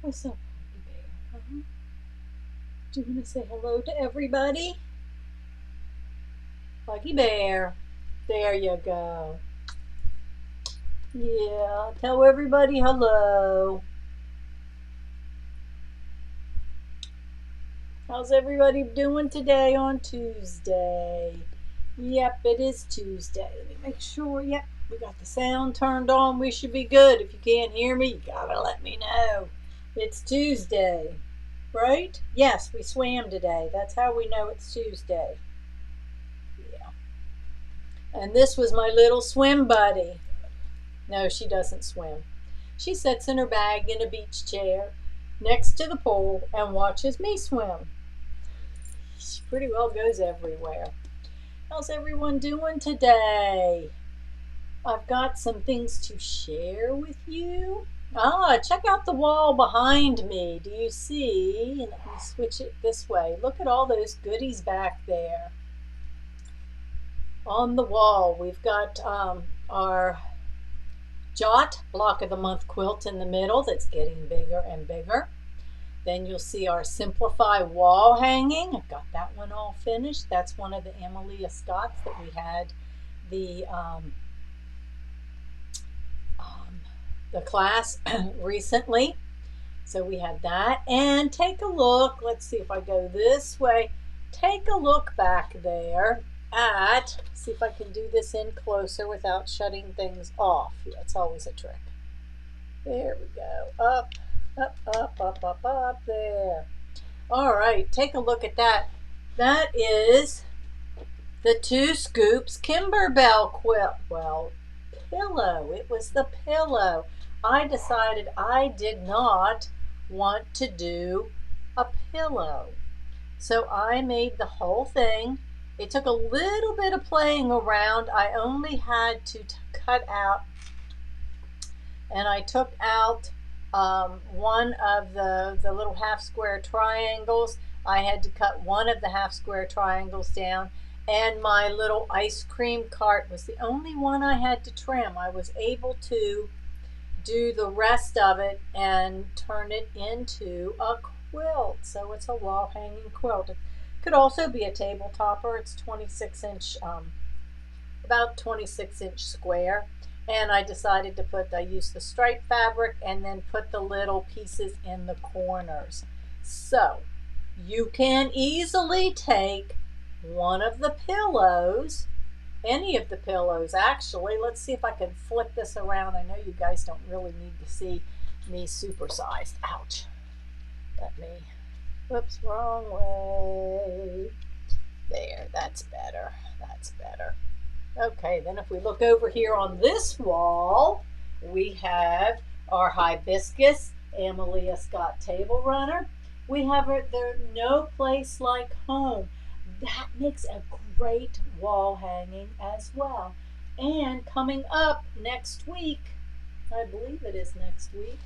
What's up, Buggy Bear? Do you want to say hello to everybody? Buggy Bear. There you go. Yeah, tell everybody hello. How's everybody doing today on Tuesday? Yep, it is Tuesday. Let me make sure. Yep, we got the sound turned on. We should be good. If you can't hear me, you gotta let me know. It's Tuesday, right? Yes, we swam today. That's how we know it's Tuesday. Yeah. And this was my little swim buddy. No, she doesn't swim. She sits in her bag in a beach chair next to the pool and watches me swim. She pretty well goes everywhere. How's everyone doing today? I've got some things to share with you. Check out the wall behind me. Do you see? Let me switch it this way. Look at all those goodies back there. On the wall, we've got our Jot block of the month quilt in the middle that's getting bigger and bigger. Then you'll see our Simplify wall hanging. I've got that one all finished. That's one of the Amelia Scotts that we had the class recently. So we had that. And take a look. Let's see if I go this way. Take a look back there at, see if I can do this in closer without shutting things off. That's always a trick. There we go. Up, up, up, up, up, up, there. All right, take a look at that. That is the Two Scoops Kimberbell quilt. Well, pillow. It was the pillow. I decided I did not want to do a pillow. So I made the whole thing. It took a little bit of playing around. I only had to cut out, and I took out one of the little half square triangles. I had to cut one of the half square triangles down, and my little ice cream cart was the only one I had to trim. I was able to do the rest of it and turn it into a quilt. So it's a wall hanging quilt. It could also be a table topper. It's 26-inch, about 26-inch square. And I decided to I used the striped fabric and then put the little pieces in the corners. So you can easily take one of the pillows, any of the pillows actually. Let's see if I can flip this around. I know you guys don't really need to see me supersized. Ouch. Let me, whoops, wrong way. There, that's better. That's better. Okay, then if we look over here on this wall, we have our hibiscus Amelia Scott table runner. We have our there No Place Like Home. That makes a great wall hanging as well. And coming up next week, I believe it is next week.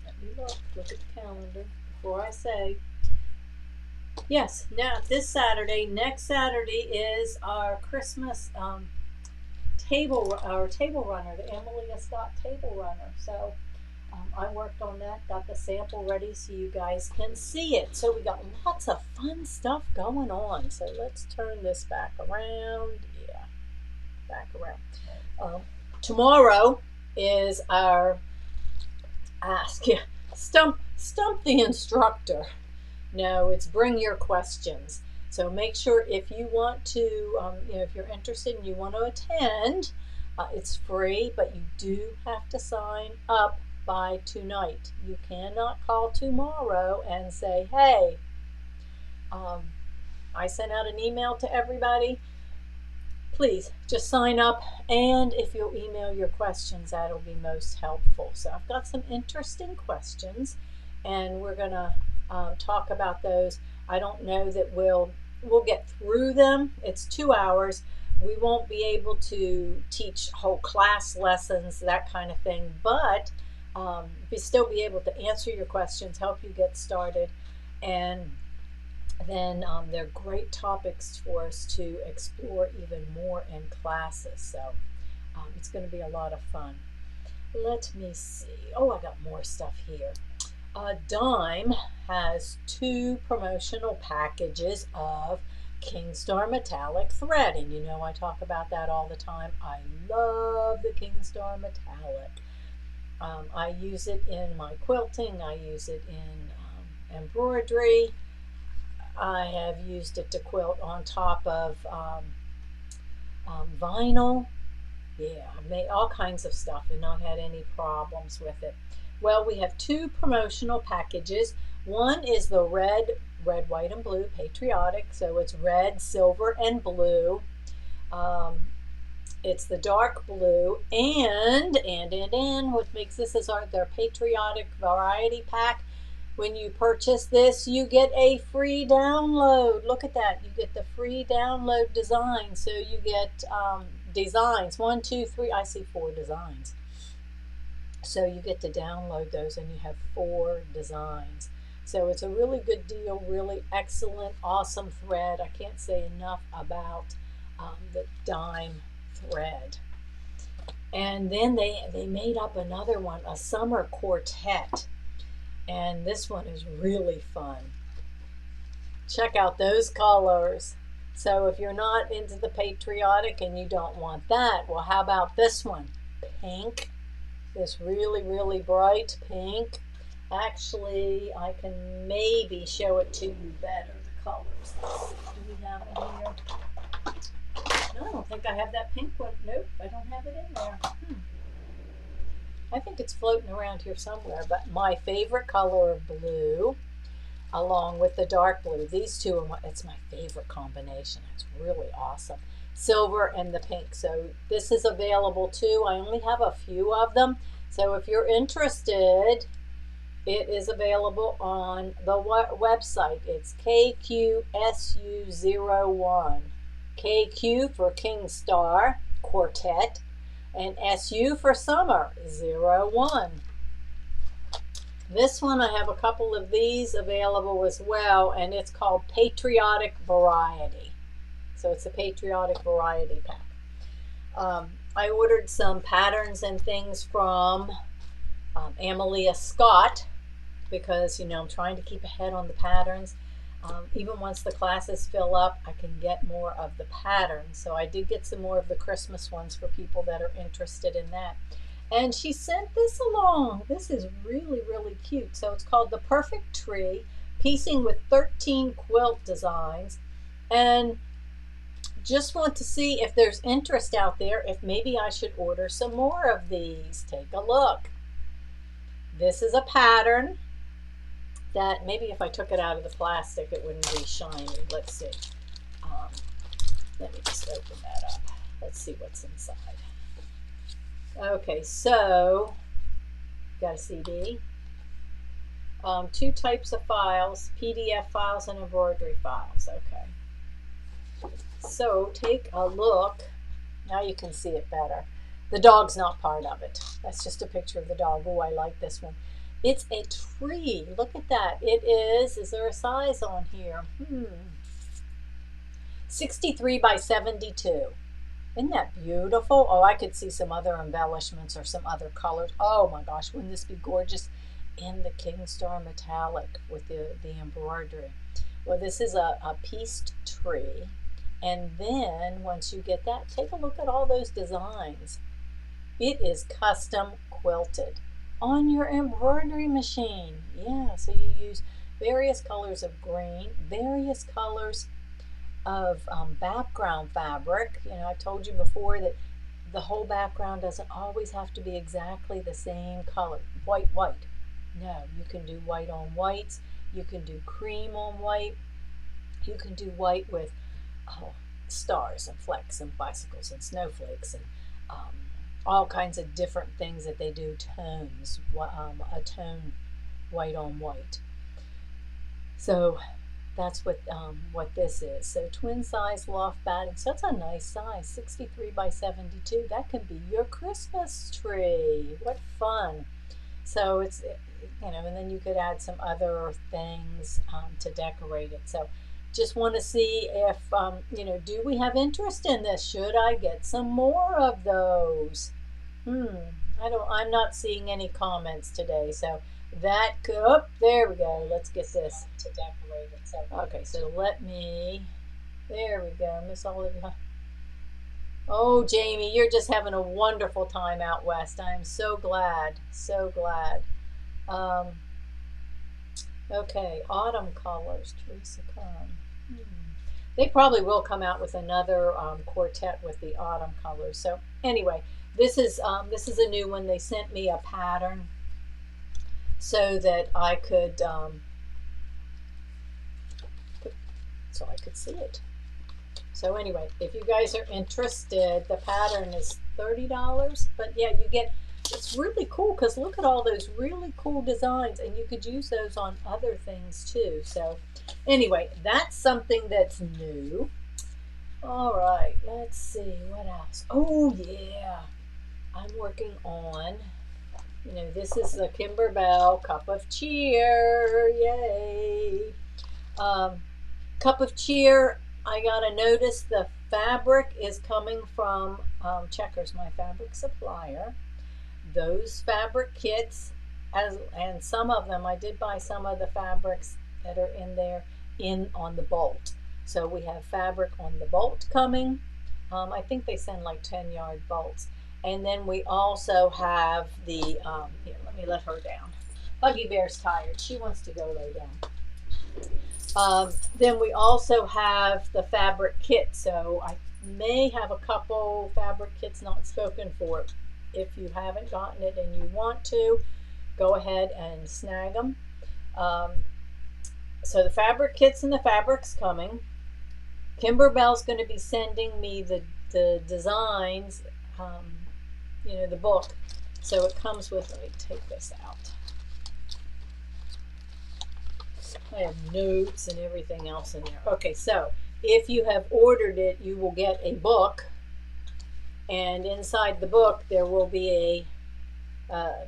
Let me look at the calendar before I say. Yes, now this Saturday, next Saturday is our Christmas our table runner, the Amelia Scott table runner. So I worked on that, got the sample ready so you guys can see it. So we got lots of fun stuff going on. So let's turn this back around. Yeah, back around. Tomorrow is our stump the instructor. No, it's bring your questions. So make sure if you want to, if you're interested and you want to attend, it's free, but you do have to sign up by tonight. You cannot call tomorrow and say, hey, I sent out an email to everybody. Please just sign up, and if you'll email your questions, that'll be most helpful. So I've got some interesting questions, and we're going to talk about those. I don't know that we'll get through them. It's 2 hours. We won't be able to teach whole class lessons, that kind of thing, but we still be able to answer your questions, help you get started, and then they're great topics for us to explore even more in classes. So it's going to be a lot of fun. Let me see. Oh, I got more stuff here. Dime has 2 promotional packages of Kingstar metallic thread, and you know I talk about that all the time. I love the Kingstar metallic. I use it in my quilting. I use it in embroidery. I have used it to quilt on top of vinyl. Yeah, I've made all kinds of stuff and not had any problems with it. Well, we have 2 promotional packages. One is the red, white, and blue patriotic. So it's red, silver, and blue. Um, it's the dark blue, and what makes this is their patriotic variety pack. When you purchase this, you get a free download. Look at that. You get the free download design. So you get designs. 1, 2, 3. I see 4 designs. So you get to download those and you have 4 designs. So it's a really good deal, really excellent, awesome thread. I can't say enough about the dime thread. And then they made up another one, a summer quartet. And this one is really fun. Check out those colors. So if you're not into the patriotic and you don't want that, well, how about this one? Pink. This really, really bright pink. Actually, I can maybe show it to you better, the colors. Do we have it here? No, I don't think I have that pink one. Nope, I don't have it in there. I think it's floating around here somewhere, but my favorite color of blue, along with the dark blue, these two it's my favorite combination. It's really awesome. Silver and the pink. So this is available too. I only have a few of them. So if you're interested, it is available on the website. It's KQSU01. KQ for Kingstar Quartet, and SU for Summer 01. This one, I have a couple of these available as well, and it's called Patriotic Variety. So it's a Patriotic Variety pack. I ordered some patterns and things from Amalia Scott because, you know, I'm trying to keep ahead on the patterns. Even once the classes fill up, I can get more of the patterns. So I did get some more of the Christmas ones for people that are interested in that. And she sent this along. This is really, really cute. So it's called The Perfect Tree, piecing with 13 quilt designs. And just want to see if there's interest out there, if maybe I should order some more of these. Take a look. This is a pattern that maybe if I took it out of the plastic, it wouldn't be shiny. Let's see. Let me just open that up. Let's see what's inside. Okay, so got a CD. 2 types of files, PDF files and embroidery files. Okay. So take a look. Now you can see it better. The dog's not part of it. That's just a picture of the dog. Oh, I like this one. It's a tree. Look at that. It is there a size on here? 63 by 72. Isn't that beautiful? Oh, I could see some other embellishments or some other colors. Oh my gosh, wouldn't this be gorgeous in the Kingstar metallic with the embroidery? Well, this is a pieced tree. And then once you get that, take a look at all those designs. It is custom quilted on your embroidery machine. Yeah, so you use various colors of green, various colors of background fabric. You know, I told you before that the whole background doesn't always have to be exactly the same color. White, white. No, you can do white on whites. You can do cream on white. You can do white with stars and flecks and bicycles and snowflakes and all kinds of different things that they do, tones, a tone white on white. So that's what this is. So twin size loft batting. So that's a nice size, 63 by 72. That can be your Christmas tree. What fun. So it's, you know, and then you could add some other things to decorate it. So just want to see if, you know, do we have interest in this? Should I get some more of those? I'm not seeing any comments today, so that could, oh, there we go. Let's get this to decorate it. So, okay, so let me, there we go, Miss Olivia. Oh, Jamie, you're just having a wonderful time out west. I am so glad, so glad. Um, okay, autumn colors, Teresa Kern. They probably will come out with another quartet with the autumn colors. So anyway, this is a new one. They sent me a pattern so that I could so I could see it. So anyway, if you guys are interested, the pattern is $30, but yeah, you get, it's really cool because look at all those really cool designs, and you could use those on other things too. So anyway, that's something that's new. All right, let's see what else. Oh yeah, I'm working on, this is the Kimberbell Cup of Cheer. Yay. Cup of Cheer, I got to notice the fabric is coming from Checkers, my fabric supplier. Those fabric kits, and some of them, I did buy some of the fabrics that are in there on the bolt. So we have fabric on the bolt coming. I think they send like 10-yard bolts. And then we also have the, here, let me let her down. Huggy Bear's tired. She wants to go lay down. Then we also have the fabric kit. So I may have a couple fabric kits not spoken for. If you haven't gotten it and you want to, go ahead and snag them. So the fabric kits and the fabric's coming. Kimberbell's going to be sending me the designs, the book. So it comes with, let me take this out. I have notes and everything else in there. Okay, so if you have ordered it, you will get a book. And inside the book, there will be a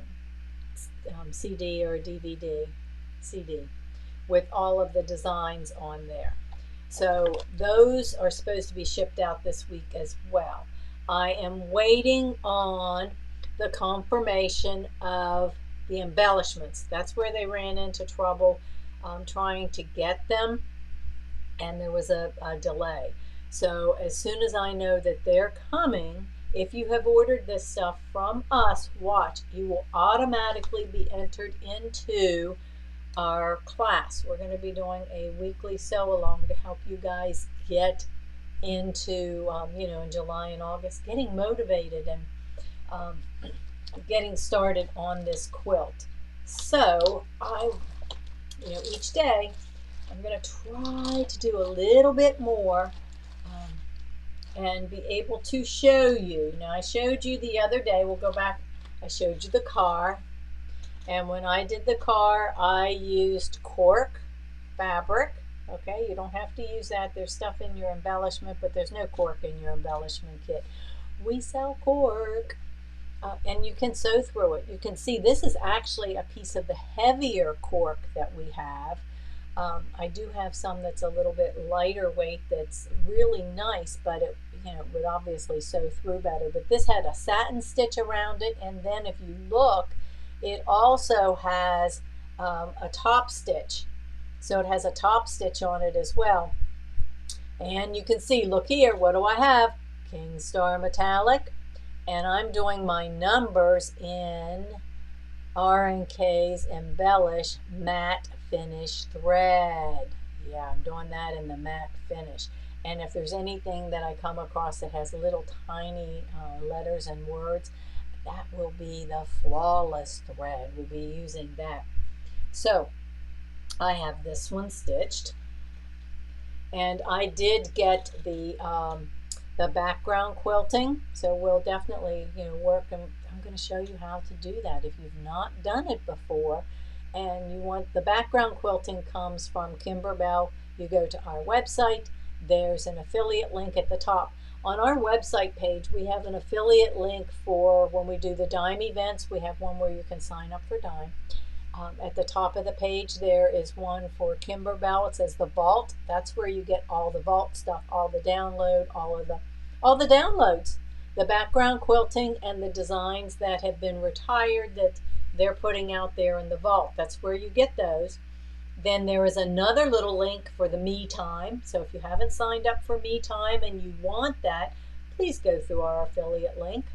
CD or a DVD, CD, with all of the designs on there. So those are supposed to be shipped out this week as well. I am waiting on the confirmation of the embellishments. That's where they ran into trouble trying to get them, and there was a delay. So as soon as I know that they're coming, if you have ordered this stuff from us, watch, you will automatically be entered into our class. We're going to be doing a weekly sew along to help you guys get into, in July and August, getting motivated and getting started on this quilt. So each day I'm going to try to do a little bit more and be able to show you. Now, I showed you the other day, we'll go back, I showed you the car. And when I did the car, I used cork fabric. Okay, you don't have to use that. There's stuff in your embellishment, but there's no cork in your embellishment kit. We sell cork, and you can sew through it. You can see this is actually a piece of the heavier cork that we have. I do have some that's a little bit lighter weight that's really nice, but it would obviously sew through better. But this had a satin stitch around it, and then if you look, it also has a top stitch. So it has a top stitch on it as well. And you can see, look here, what do I have? King Star Metallic. And I'm doing my numbers in R&K's Embellish Matte Finish thread. Yeah, I'm doing that in the matte finish. And if there's anything that I come across that has little tiny letters and words, that will be the Flawless thread. We'll be using that. So I have this one stitched, and I did get the background quilting. So we'll definitely work, and I'm going to show you how to do that if you've not done it before. And you want the background quilting comes from Kimberbell. You go to our website. There's an affiliate link at the top. On our website page, we have an affiliate link for when we do the Dime events. We have one where you can sign up for Dime. At the top of the page, there is one for Kimberbell. It says the Vault. That's where you get all the Vault stuff, all the download, all the downloads. the background quilting and the designs that have been retired that they're putting out there in the vault. That's where you get those. Then there is another little link for the Me Time. So if you haven't signed up for Me Time and you want that, please go through our affiliate link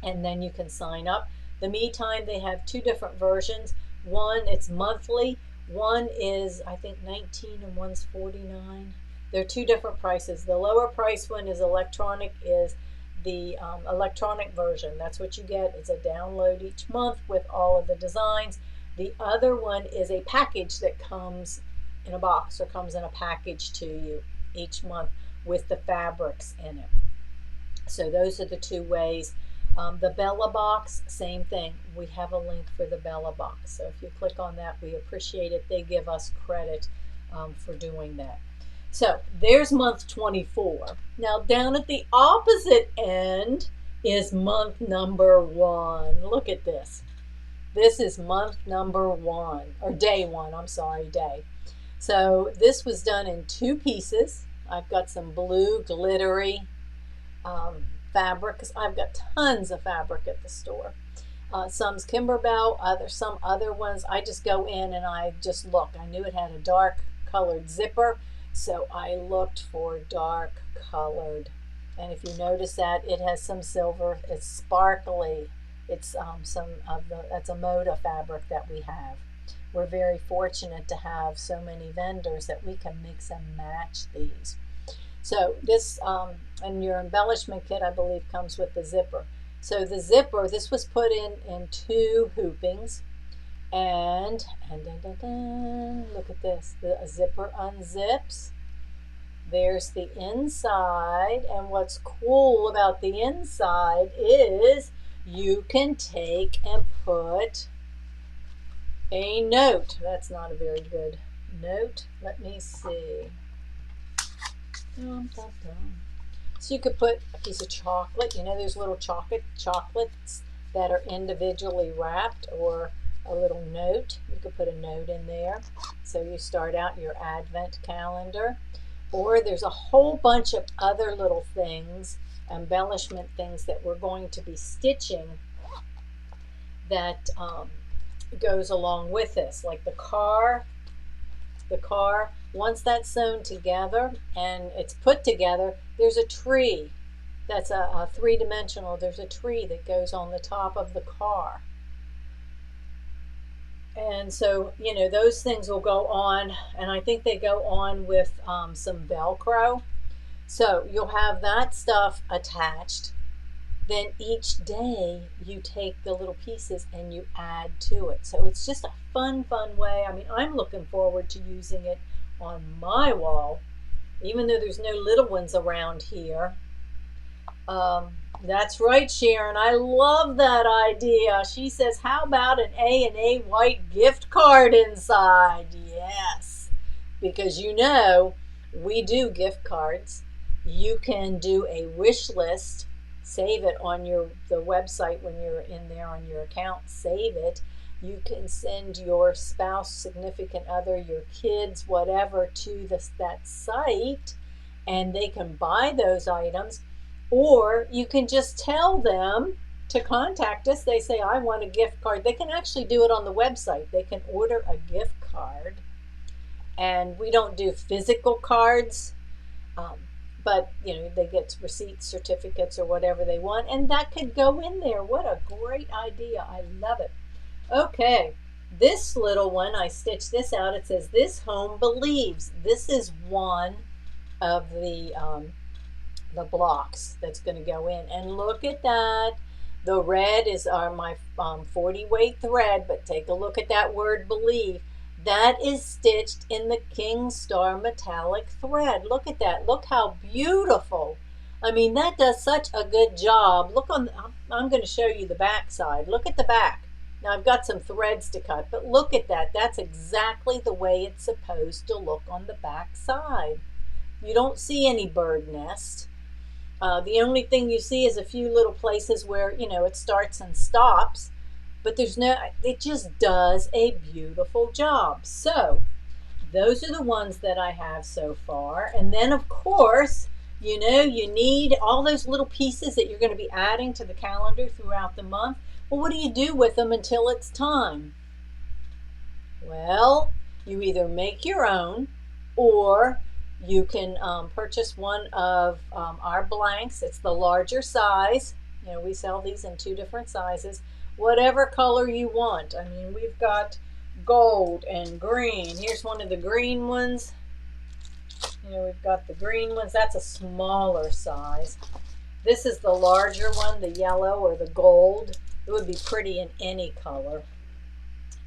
and then you can sign up. The Me Time, they have two different versions. One, it's monthly. One is, I think, 19 and one's 49. They're two different prices. The lower price one is electronic, is the electronic version. That's what you get. It's a download each month with all of the designs. The other one is a package that comes in a box or comes in a package to you each month with the fabrics in it. So those are the two ways. The Bella box, same thing. We have a link for the Bella box. So if you click on that, we appreciate it. They give us credit for doing that. So there's month 24. Now down at the opposite end is month number 1. Look at this. This is month number 1, or day 1, I'm sorry, day. So this was done in 2 pieces. I've got some blue glittery fabric, because I've got tons of fabric at the store. Some's Kimberbell, some other ones. I just go in and I just look. I knew it had a dark colored zipper, so I looked for dark colored. And if you notice that, it has some silver. It's sparkly. It's that's a Moda fabric that we have. We're very fortunate to have so many vendors that we can mix and match these. So this, and your embellishment kit, I believe, comes with the zipper. So the zipper, this was put in 2 hoopings. And look at this. The zipper unzips. There's the inside. And what's cool about the inside is you can take and put a note. That's not a very good note. Let me see. So you could put a piece of chocolate. You know, there's little chocolates that are individually wrapped, or a little note. You could put a note in there. So you start out your advent calendar. Or there's a whole bunch of other little things, embellishment things that we're going to be stitching that goes along with this, like the car. Once that's sewn together and it's put together, there's a tree that's a 3-dimensional. There's a tree that goes on the top of the car. And so, you know, those things will go on, and I think they go on with some Velcro. So you'll have that stuff attached. Then each day you take the little pieces and you add to it. So it's just a fun way. I mean, I'm looking forward to using it on my wall, even though there's no little ones around here. That's right, Sharon. I love that idea. She says, how about an A&A white gift card inside? Yes, because you know we do gift cards. You can do a wish list. Save it on the website when you're in there on your account. Save it. You can send your spouse, significant other, your kids, whatever, to that site, and they can buy those items. Or you can just tell them to contact us. They say, I want a gift card. They can actually do it on the website. They can order a gift card. And we don't do physical cards. But, you know, they get receipts, certificates, or whatever they want. And that could go in there. What a great idea. I love it. Okay. This little one, I stitched this out. It says, this home believes. This is one of the blocks that's going to go in. And look at that. The red is my 40 weight thread. But take a look at that word believe. That is stitched in the King Star metallic thread. Look at that. Look how beautiful. I mean, that does such a good job. Look on, I'm going to show you the back side. Look at the back. Now I've got some threads to cut, but look at that. That's exactly the way it's supposed to look on the back side. You don't see any bird nest. The only thing you see is a few little places where, you know, it starts and stops. But there's no, it just does a beautiful job. So those are the ones that I have so far. And then of course you know, you need all those little pieces that you're going to be adding to the calendar throughout the month. Well, what do you do with them until it's time? Well, you either make your own, or you can purchase one of our blanks. It's the larger size. You know, we sell these in 2 different sizes. Whatever color you want. I mean, we've got gold and green. Here's one of the green ones. You know, we've got the green ones. That's a smaller size. This is the larger one, the yellow or the gold. It would be pretty in any color.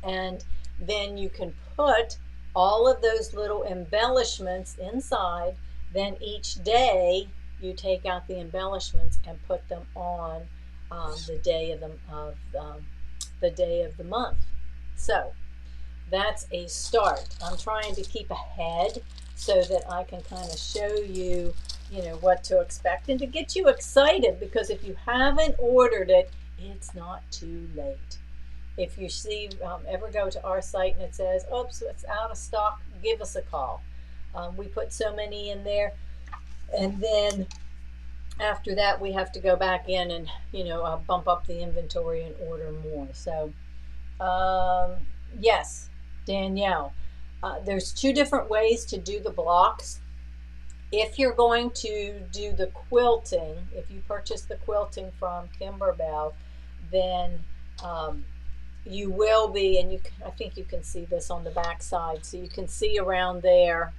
And then you can put all of those little embellishments inside. Then each day you take out the embellishments and put them on the day of the month. So that's a start. I'm trying to keep ahead so that I can kind of show you, you know, what to expect and to get you excited, because if you haven't ordered it, it's not too late. If you see, ever go to our site and it says, oops, it's out of stock, give us a call. We put so many in there, and then after that we have to go back in and, you know, bump up the inventory and order more. So yes, Danielle, there's 2 different ways to do the blocks. If you're going to do the quilting, if you purchase the quilting from Kimberbell, then you will be, and I think you can see this on the back side, so you can see around there.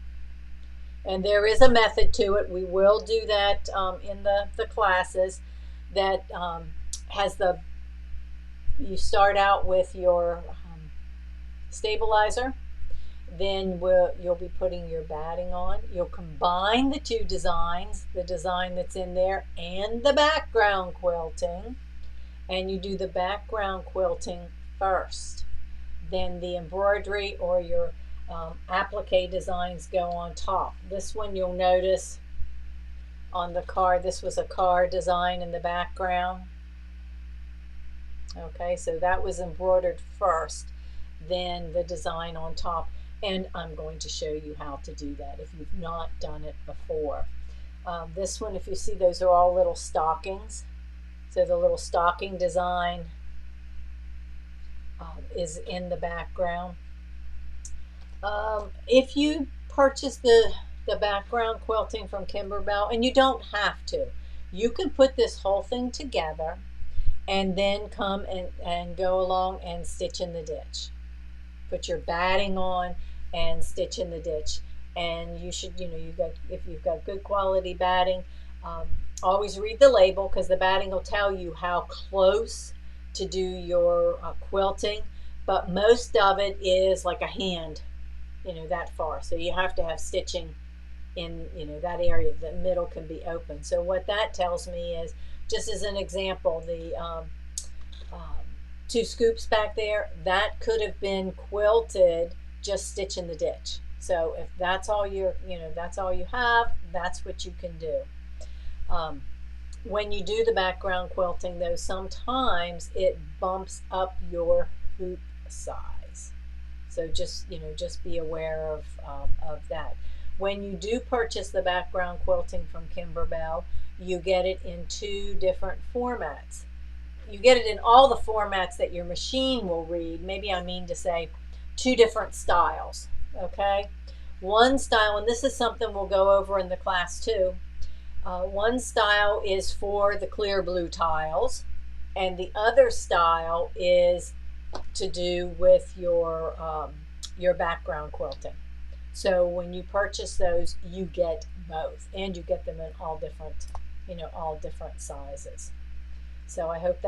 And there is a method to it. We will do that in the classes. That has you start out with your stabilizer. Then you'll be putting your batting on. You'll combine the 2 designs, the design that's in there and the background quilting. And you do the background quilting first. Then the embroidery or your applique designs go on top. This one you'll notice on the card, this was a card design in the background. Okay, so that was embroidered first, then the design on top. And I'm going to show you how to do that if you've not done it before. This one, if you see, those are all little stockings. So the little stocking design is in the background. If you purchase the background quilting from Kimberbell, and you don't have to, you can put this whole thing together and then come and go along and stitch in the ditch. Put your batting on and stitch in the ditch. And you should, you know, if you've got good quality batting, always read the label, because the batting will tell you how close to do your quilting. But most of it is like a hand, you know, that far. So you have to have stitching in, you know, that area. The middle can be open. So what that tells me is, just as an example, the 2 scoops back there, that could have been quilted just stitch in the ditch. So if that's all that's all you have, that's what you can do. When you do the background quilting, though, sometimes it bumps up your hoop size. So just be aware of that. When you do purchase the background quilting from Kimberbell, you get it in 2 different formats. You get it in all the formats that your machine will read. Maybe I mean to say 2 different styles, okay? One style, and this is something we'll go over in the class too, one style is for the clear blue tiles, and the other style is to do with your background quilting. So when you purchase those, you get both, and you get them in all different sizes. So I hope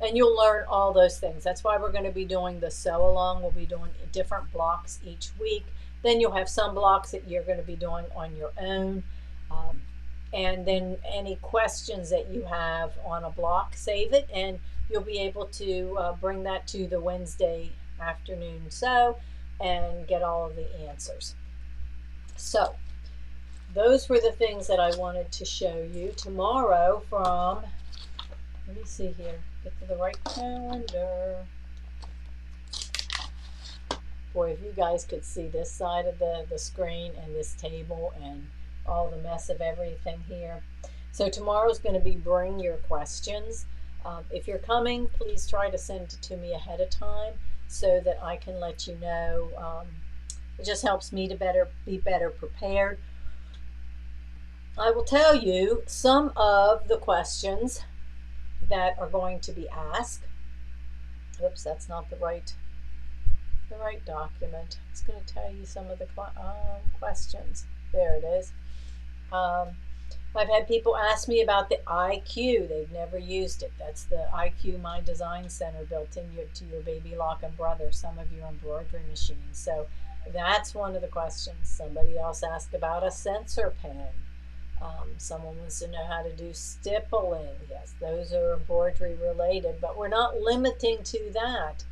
and you'll learn all those things. That's why we're going to be doing the sew along. We'll be doing different blocks each week. Then you'll have some blocks that you're going to be doing on your own. And then any questions that you have on a block, save it, and you'll be able to bring that to the Wednesday afternoon sew and get all of the answers. So those were the things that I wanted to show you. Tomorrow from, let me see here, get to the right calendar. Boy, if you guys could see this side of the screen and this table and all the mess of everything here. So tomorrow's going to be bring your questions. If you're coming, please try to send it to me ahead of time so that I can let you know. It just helps me to be better prepared. I will tell you some of the questions that are going to be asked. Oops, that's not the right document. It's going to tell you some of the questions. There it is. I've had people ask me about the IQ. They've never used it. That's the IQ My Design Center built into your Baby Lock and Brother, some of your embroidery machines. So that's one of the questions. Somebody else asked about a sensor pen. Someone wants to know how to do stippling. Yes, those are embroidery related, but we're not limiting to that.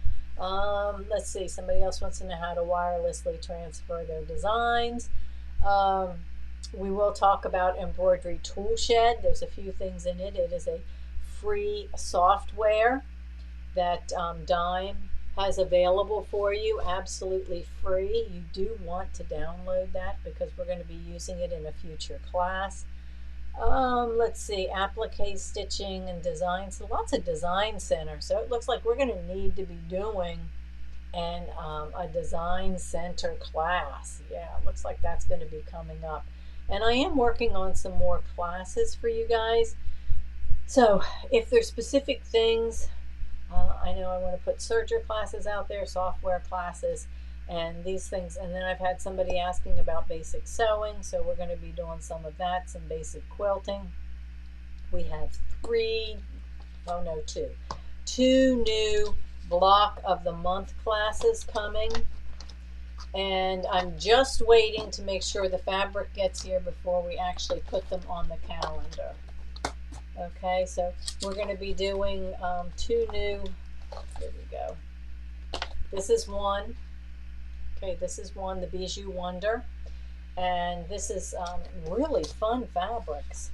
Let's see, somebody else wants to know how to wirelessly transfer their designs. We will talk about Embroidery Toolshed. There's a few things in it. It is a free software that Dime has available for you, absolutely free. You do want to download that because we're going to be using it in a future class. Let's see, applique stitching and design. So lots of design center. So it looks like we're going to need to be doing a design center class. Yeah, it looks like that's going to be coming up. And I am working on some more classes for you guys. So if there's specific things, I know I want to put serger classes out there, software classes, and these things. And then I've had somebody asking about basic sewing, so we're going to be doing some of that, some basic quilting. We have two new block of the month classes coming. And I'm just waiting to make sure the fabric gets here before we actually put them on the calendar. Okay, so we're going to be doing two new, here we go. This is one. Okay, this is one, the Bijou Wonder. And this is really fun fabrics.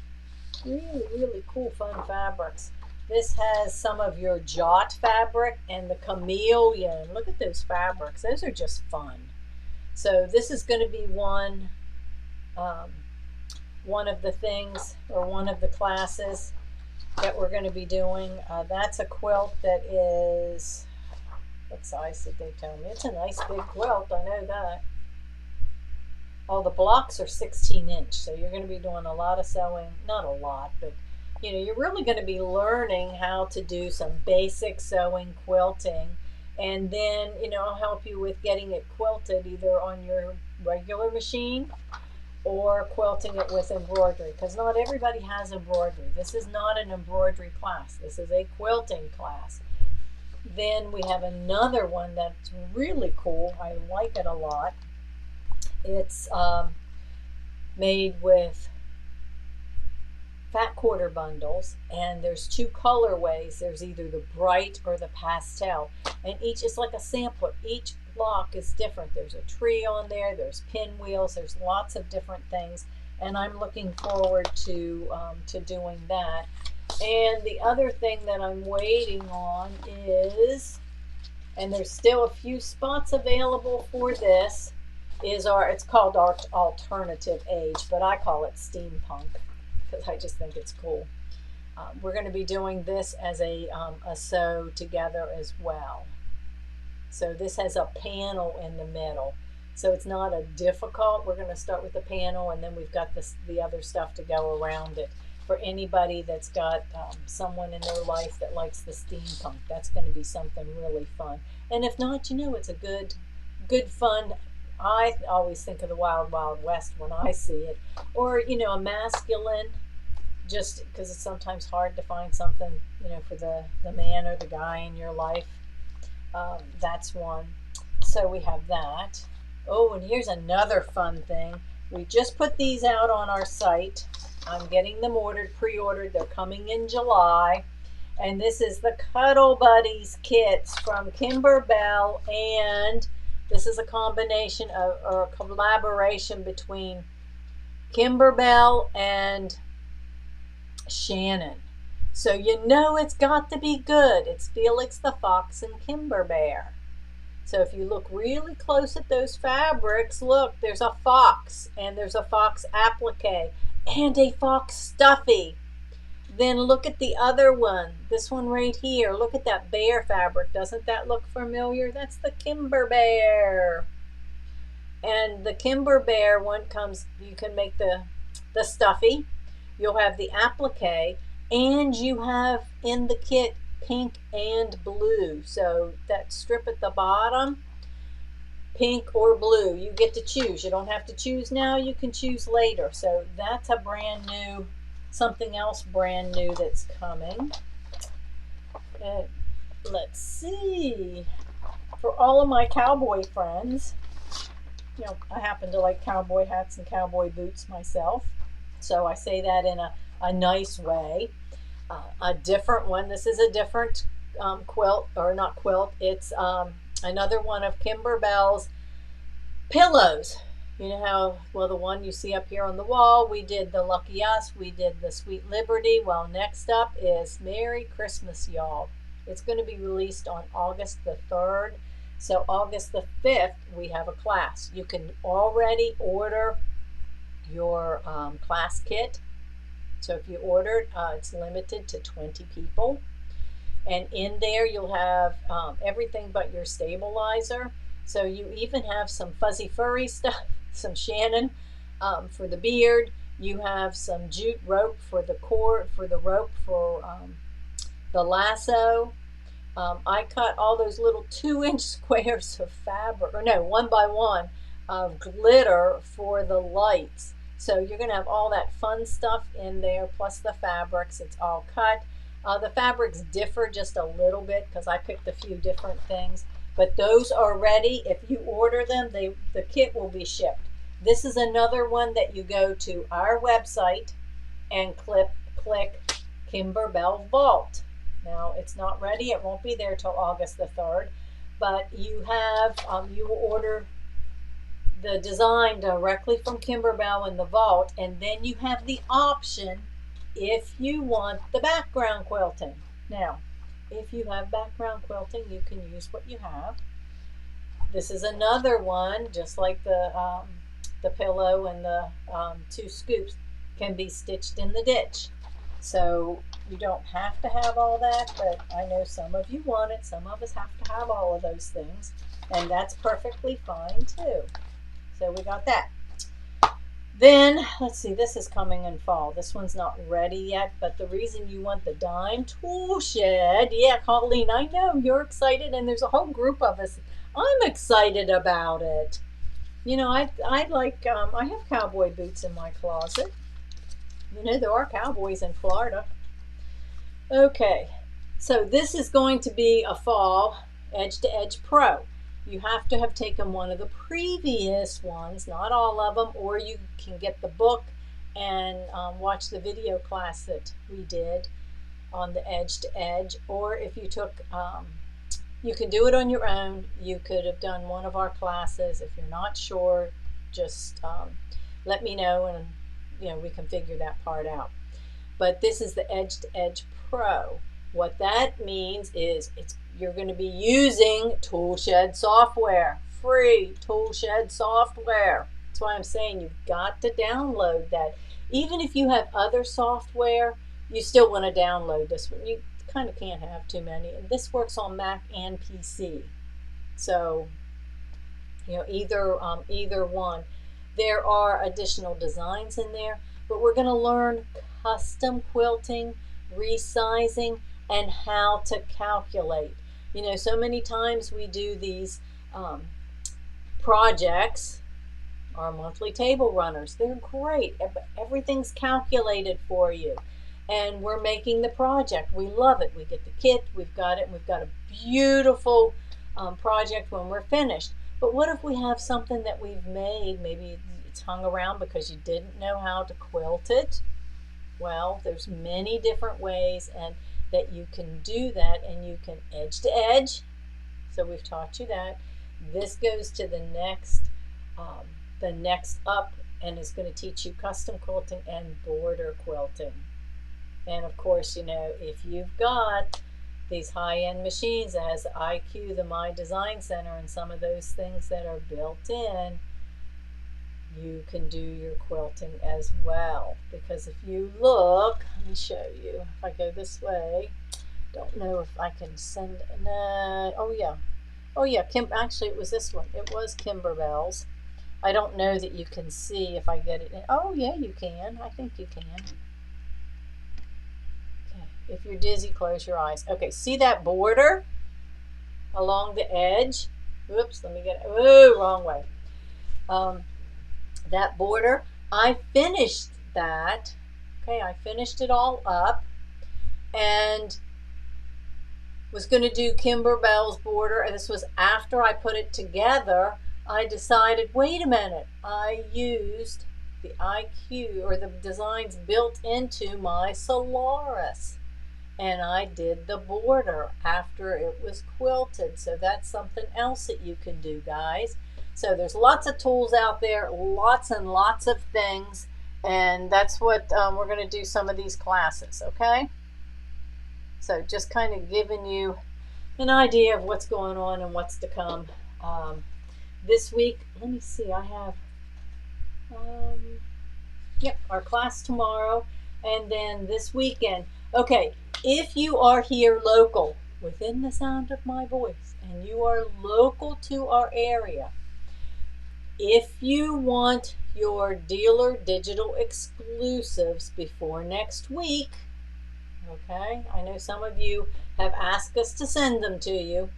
Really, really cool fun fabrics. This has some of your Jot fabric and the Chameleon. Look at those fabrics. Those are just fun. So this is going to be one of the things, or one of the classes that we're going to be doing. That's a quilt that is, what size did they tell me? It's a nice big quilt, I know that. Oh, the blocks are 16-inch, so you're going to be doing a lot of sewing. Not a lot, but you're really going to be learning how to do some basic sewing, quilting. And then, I'll help you with getting it quilted either on your regular machine or quilting it with embroidery, because not everybody has embroidery. This is not an embroidery class. This is a quilting class. Then we have another one that's really cool. I like it a lot. It's made with fat quarter bundles, and there's two colorways. There's either the bright or the pastel, and each is like a sampler. Each block is different. There's a tree on there, there's pinwheels, there's lots of different things, and I'm looking forward to doing that. And the other thing that I'm waiting on is, and there's still a few spots available for this, is it's called our Alternative Age, but I call it steampunk because I just think it's cool. We're going to be doing this as a sew together as well. So this has a panel in the middle. So it's not a difficult, we're going to start with the panel, and then we've got the other stuff to go around it. For anybody that's got someone in their life that likes the steampunk, that's going to be something really fun. And if not, it's a good fun. I always think of the Wild Wild West when I see it. Or, a masculine, just because it's sometimes hard to find something, for the man or the guy in your life. That's one. So we have that. Oh, and here's another fun thing. We just put these out on our site. I'm getting them pre-ordered. They're coming in July. And this is the Cuddle Buddies kits from Kimberbell, and this is a combination or a collaboration between Kimberbell and Shannon. So it's got to be good. It's Felix the Fox and Kimber Bear. So if you look really close at those fabrics, look, there's a fox, and there's a fox applique, and a fox stuffy. Then look at the other one, this one right here. Look at that bear fabric. Doesn't that look familiar? That's the Kimber Bear. And the Kimber Bear one comes, you can make the stuffy. You'll have the applique, and you have in the kit pink and blue. So that strip at the bottom, pink or blue, you get to choose. You don't have to choose now, you can choose later. So that's a brand new, something else brand new that's coming. And let's see, for all of my cowboy friends, you know, I happen to like cowboy hats and cowboy boots myself, so I say that in a nice way. A different one, this is a different quilt, or not quilt, it's another one of Kimberbell's pillows. You know how, well, the one you see up here on the wall, we did the Lucky Us, we did the Sweet Liberty. Well, next up is Merry Christmas, y'all. It's going to be released on August the 3rd. So August the 5th, we have a class. You can already order your class kit. So if you order it, it's limited to 20 people. And in there, you'll have everything but your stabilizer. So you even have some fuzzy furry stuff, some Shannon for the beard. You have some jute rope for the cord, for the rope for the lasso. I cut all those little 2-inch squares of fabric, or no, 1 by 1 of glitter for the lights. So you're going to have all that fun stuff in there, plus the fabrics. It's all cut. The fabrics differ just a little bit because I picked a few different things, but those are ready. If you order them, the kit will be shipped. This is another one that you go to our website and click Kimberbell Vault. Now, it's not ready. It won't be there till August the 3rd, but you have, you will order the design directly from Kimberbell in the vault, and then you have the option if you want the background quilting. Now, if you have background quilting, you can use what you have. This is another one, just like the pillow and the 2 scoops can be stitched in the ditch. So you don't have to have all that, but I know some of you want it. Some of us have to have all of those things, and that's perfectly fine too. So we got that. Then, let's see, this is coming in fall. This one's not ready yet, but the reason you want the Dime Tool Shed, yeah, Colleen, I know you're excited, and there's a whole group of us. I'm excited about it. You know, I like, I have cowboy boots in my closet. You know, there are cowboys in Florida. Okay, so this is going to be a fall Edge to Edge Pro. You have to have taken one of the previous ones, not all of them, or you can get the book and watch the video class that we did on the Edge to Edge. Or if you took, you can do it on your own. You could have done one of our classes. If you're not sure, just let me know, and you know, we can figure that part out. But this is the Edge to Edge Pro. What that means is you're going to be using Toolshed software, free Toolshed software. That's why I'm saying you've got to download that. Even if you have other software, you still want to download this one. You kind of can't have too many. And this works on Mac and PC. So, you know, either one. There are additional designs in there, but we're going to learn custom quilting, resizing, and how to calculate. You know, so many times we do these projects, our monthly table runners. They're great. Everything's calculated for you. And we're making the project. We love it. We get the kit, we've got it, and we've got a beautiful project when we're finished. But what if we have something that we've made, maybe it's hung around because you didn't know how to quilt it? Well, there's many different ways and that you can do that, and you can edge to edge. So we've taught you that. This goes to the next up, and is going to teach you custom quilting and border quilting. And of course, you know, if you've got these high-end machines that has the IQ, the My Design Center, and some of those things that are built in, you can do your quilting as well. Because if you look, let me show you. If I go this way, don't know if I can send, no, oh yeah, actually it was this one. It was Kimberbell's. I don't know that you can see if I get it in. Oh yeah, you can. I think you can. Okay. If you're dizzy, close your eyes. Okay, see that border along the edge? Oops, let me get it. Oh, wrong way. That border, I finished that. Okay, I finished it all up and was going to do Kimberbell's border. And this was after I put it together. I decided, wait a minute, I used the IQ or the designs built into my Solaris. And I did the border after it was quilted. So that's something else that you can do, guys. So there's lots of tools out there, lots and lots of things. And that's what we're going to do some of these classes, okay? So just kind of giving you an idea of what's going on and what's to come. This week, let me see, I have, our class tomorrow. And then this weekend, okay, if you are here local, within the sound of my voice, and you are local to our area, if you want your dealer digital exclusives before next week, okay, I know some of you have asked us to send them to you.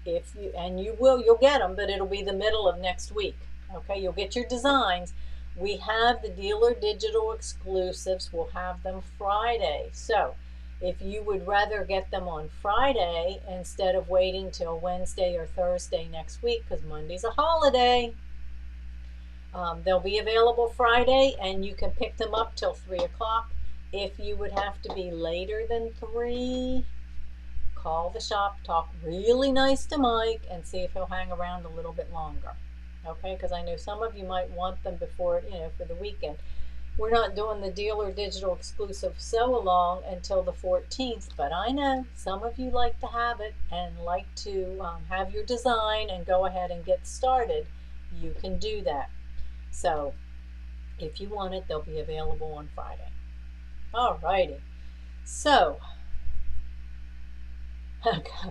If you, and you will, you'll get them, but it'll be the middle of next week. Okay, you'll get your designs. We have the dealer digital exclusives. We'll have them Friday. So if you would rather get them on Friday instead of waiting till Wednesday or Thursday next week, because Monday's a holiday, they'll be available Friday, and you can pick them up till 3 o'clock. If you would have to be later than 3, call the shop, talk really nice to Mike, and see if he'll hang around a little bit longer. Okay, because I know some of you might want them before, for the weekend. We're not doing the dealer digital exclusive sew-along until the 14th, but I know some of you like to have it and like to have your design and go ahead and get started. You can do that. So if you want it, they'll be available on Friday. Alrighty. So,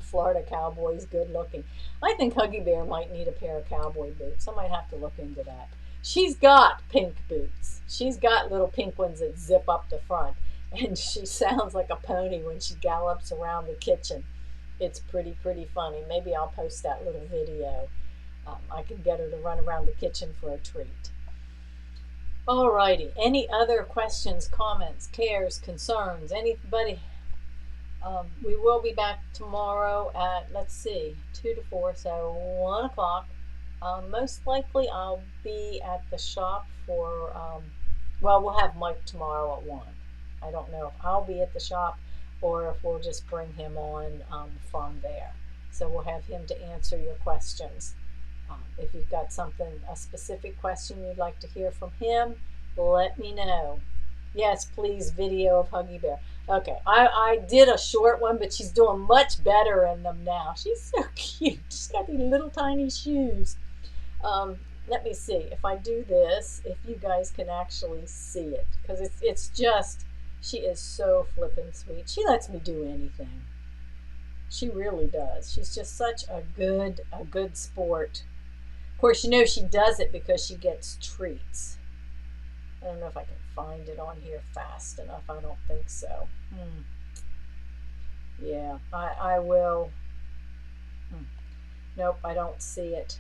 Florida Cowboy's good looking. I think Huggy Bear might need a pair of cowboy boots. I might have to look into that. She's got pink boots. She's got little pink ones that zip up the front. And she sounds like a pony when she gallops around the kitchen. It's pretty funny. Maybe I'll post that little video. I can get her to run around the kitchen for a treat. Alrighty. Any other questions, comments, cares, concerns? Anybody? We will be back tomorrow at, 2 to 4, so 1 o'clock. Most likely I'll be at the shop for, we'll have Mike tomorrow at 1. I don't know if I'll be at the shop or if we'll just bring him on from there. So we'll have him to answer your questions. If you've got a specific question you'd like to hear from him, let me know. Yes, please, video of Huggy Bear. Okay, I did a short one, but she's doing much better in them now. She's so cute. She's got these little tiny shoes. Let me see if I do this, if you guys can actually see it, because it's just, she is so flippin' sweet. She lets me do anything. She really does. She's just such a good sport. Of course, she does it because she gets treats. I don't know if I can find it on here fast enough. I don't think so. Yeah, I will. Nope, I don't see it.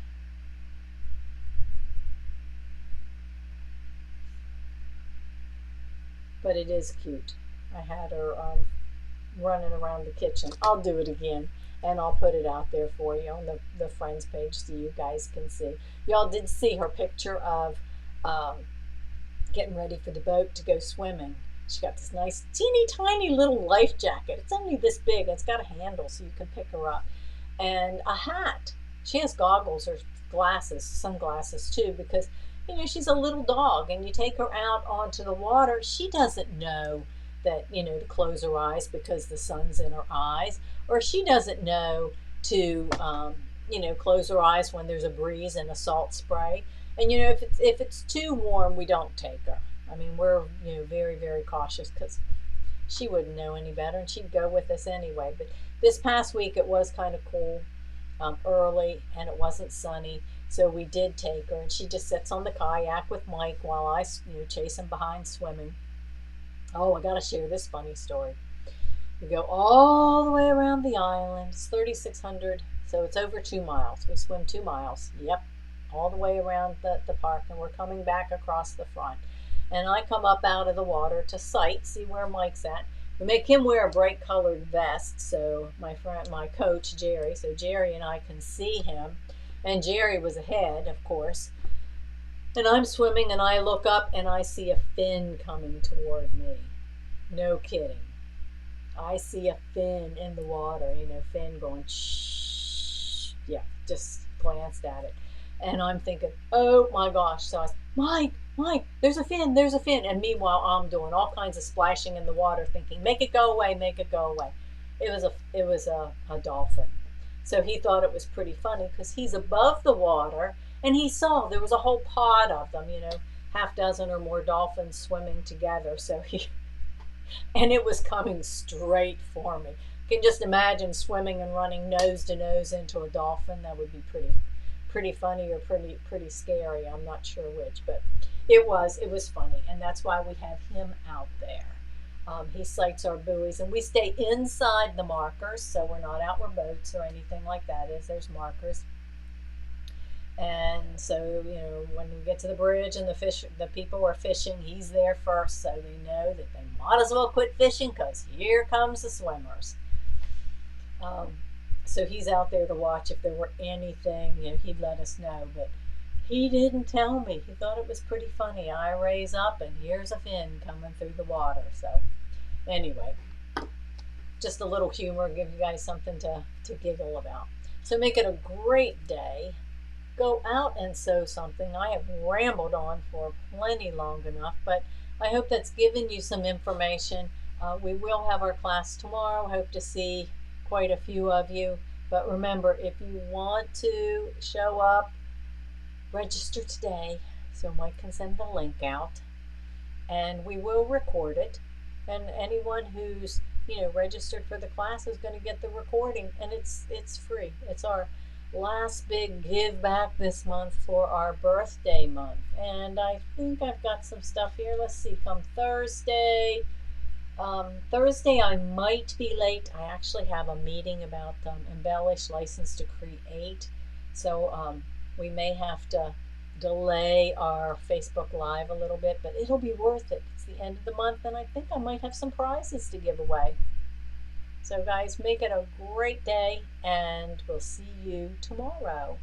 But it is cute. I had her running around the kitchen. I'll do it again, and I'll put it out there for you on the friends page so you guys can see. Y'all did see her picture of getting ready for the boat to go swimming. She got this nice teeny tiny little life jacket. It's only this big. It's got a handle so you can pick her up. And a hat. She has goggles or glasses, sunglasses too, because she's a little dog and you take her out onto the water. She doesn't know that, you know, to close her eyes because the sun's in her eyes, or she doesn't know to, you know, close her eyes when there's a breeze and a salt spray. And, you know, if it's too warm, we don't take her. I mean, we're, you know, very, very cautious because she wouldn't know any better and she'd go with us anyway. But this past week it was kind of cool, early, and it wasn't sunny. So we did take her, and she just sits on the kayak with Mike while I, you know, chase him behind swimming. Oh, I got to share this funny story. We go all the way around the island. It's 3,600, so it's over 2 miles. We swim 2 miles. Yep, all the way around the park, and we're coming back across the front. And I come up out of the water to sight, see where Mike's at. We make him wear a bright colored vest, so my coach Jerry, so Jerry and I can see him. And Jerry was ahead, of course. And I'm swimming, and I look up, and I see a fin coming toward me. No kidding. I see a fin in the water, you know, fin going shh. Yeah, just glanced at it. And I'm thinking, oh my gosh. So I said, Mike, there's a fin, there's a fin. And meanwhile, I'm doing all kinds of splashing in the water, thinking, make it go away, make it go away. It was a dolphin. So he thought it was pretty funny because he's above the water, and he saw there was a whole pod of them, you know, half dozen or more dolphins swimming together. So and it was coming straight for me. You can just imagine swimming and running nose to nose into a dolphin. That would be pretty funny, or pretty scary. I'm not sure which, but it was funny, and that's why we have him out there. He sights our buoys, and we stay inside the markers, so we're not out where boats or anything like that is. There's markers. And so, you know, when we get to the bridge and the people are fishing, he's there first, so they know that they might as well quit fishing because here comes the swimmers. So he's out there to watch. If there were anything, you know, he'd let us know, but he didn't tell me. He thought it was pretty funny. I raise up, and here's a fin coming through the water. So anyway, just a little humor, give you guys something to giggle about. So make it a great day. Go out and sew something. I have rambled on for plenty long enough, but I hope that's given you some information. We will have our class tomorrow. Hope to see quite a few of you. But remember, if you want to show up, register today so Mike can send the link out, and we will record it. And anyone who's, you know, registered for the class is going to get the recording, and it's free. It's our last big give back this month for our birthday month. And I think I've got some stuff here. Let's see, come Thursday. Thursday I might be late. I actually have a meeting about Embellish License to Create. So we may have to delay our Facebook Live a little bit, but it'll be worth it. It's the end of the month, and I think I might have some prizes to give away. So guys, make it a great day, and we'll see you tomorrow.